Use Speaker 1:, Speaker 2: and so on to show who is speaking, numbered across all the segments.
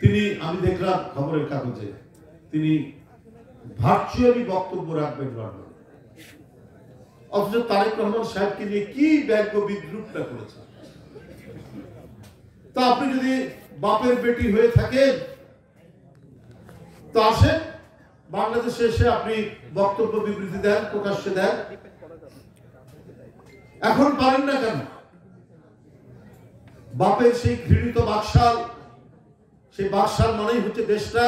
Speaker 1: তিনি, আমি দেখলাম খবরের কাগজে, তিনি ভার্চুয়ালি বক্তব্য রাখবেন লন্ডনে, অথচ তারেক রহমান সাহেবকে নিয়ে কি ব্যঙ্গ বিদ্রুপটা করেছে। তা আপনি যদি বাপের বেটি হয়ে থাকেন তো আসেন বাংলাদেশে এসে আপনি বক্তব্য বিবৃতি দেন, প্রকাশ্যে দেন। এখন পারেন না কেন? বাপের সেই ঘৃণিত বাকশাল, সেই বাকশাল মানেই হচ্ছে দেশটা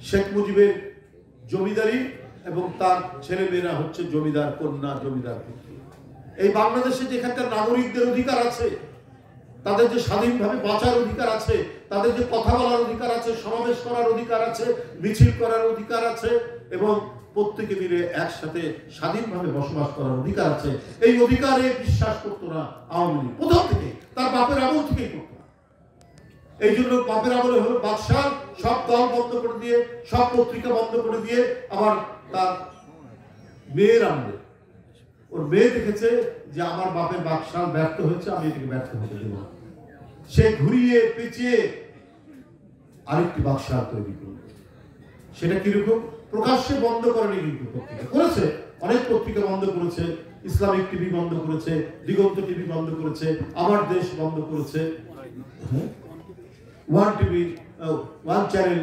Speaker 1: শেখ মুজিবের জমিদারি এবং তার ছেলে মেয়েরা হচ্ছে জমিদার কন্যা, জমিদার পুত্র। এই বাংলাদেশে যেখানকার নাগরিকদের অধিকার আছে, তাদের যে স্বাধীনভাবে বাঁচার অধিকার আছে, তাদের যে কথা বলার অধিকার আছে, সমাবেশ করার অধিকার আছে, মিছিল করার অধিকার আছে এবং প্রত্যেকে মিলে একসাথে স্বাধীনভাবে বসবাস করার অধিকার আছে, এই অধিকারে বিশ্বাস করতো না আওয়ামী লীগ প্রথম থেকে, তার বাপের আমল থেকেই করতো না। এই জন্য বাপের আমলে হলো বাদশাহ সব দল বন্ধ করে দিয়ে, সব পত্রিকা বন্ধ করে দিয়ে, আবার তার মেয়ের আমলে ওর মেয়ে দেখেছে যে আমার বাপের বাকশাল ব্যর্থ হয়েছে, আমি এটাকে ব্যর্থ হতে দেব না। সে ঘুরিয়ে পেঁচিয়ে আরেকটি বাকশাল তৈরি করবে। সেটা কিরকম? প্রকাশ্যে বন্ধ করেনি কিন্তু পত্রিকা করেছে, অনেক পত্রিকা বন্ধ করেছে, ইসলামিক টিভি বন্ধ করেছে, দিগন্ত টিভি বন্ধ করেছে, আমার দেশ বন্ধ করেছে, ওয়ান টিভি, ওয়ান চ্যানেল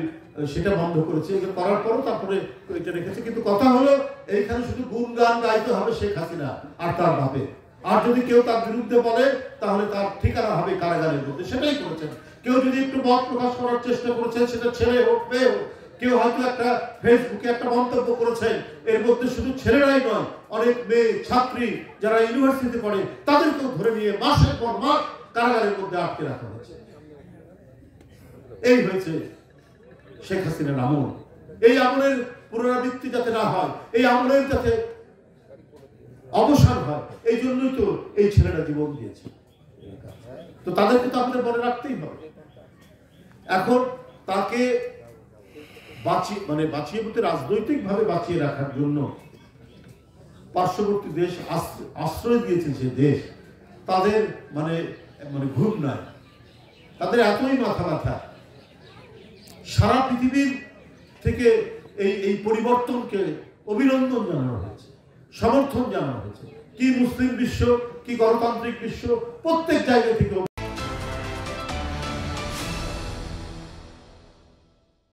Speaker 1: সেটা বন্ধ করেছে। এটা করার পরও তারপরে এটা রেখেছে। কিন্তু কথা হলো এইখানে শুধু গুণগান গাইতে হবে শেখ হাসিনা আর তার বাপে, আর যদি কেউ তার বিরুদ্ধে বলে তাহলে তার ঠিকানা হবে কারাগারের মধ্যে। সেটাই করেছেন। কেউ যদি একটু মত প্রকাশ করার চেষ্টা করেছেন, সেটা ছেলে হোক মেয়ে হোক, কেউ হয়তো একটা ফেসবুকে একটা মন্তব্য করেছেন, এর মধ্যে শুধু ছেলেরাই নয়, অনেক মেয়ে ছাত্রী যারা ইউনিভার্সিটিতে পড়ে তাদেরকেও ধরে নিয়ে মাসের পর মাস কারাগারের মধ্যে আটকে রাখা হয়েছে। এই হয়েছে শেখ হাসিনার আমল। এই আমলের পুনরাবৃত্তি যাতে না হয়, এই আমলের যাতে অবসান হয়, এই জন্যই তো এই ছেলেরা জীবন দিয়েছে। তো তাদেরকে তো আপনাদের মনে রাখতেই হবে। এখন তাকে বাঁচিয়ে বলতে রাজনৈতিক ভাবে বাঁচিয়ে রাখার জন্য পার্শ্ববর্তী দেশ আশ্রয় দিয়েছে, যে দেশ তাদের মানে ঘুম নাই, তাদের এতই মাথা ব্যথা। সারা পৃথিবীর থেকে এই পরিবর্তনকে অভিনন্দন জানানো হয়েছে, সমর্থন জানানো হয়েছে। কি মুসলিম বিশ্ব, কি গণতান্ত্রিক বিশ্ব, প্রত্যেক জায়গা থেকে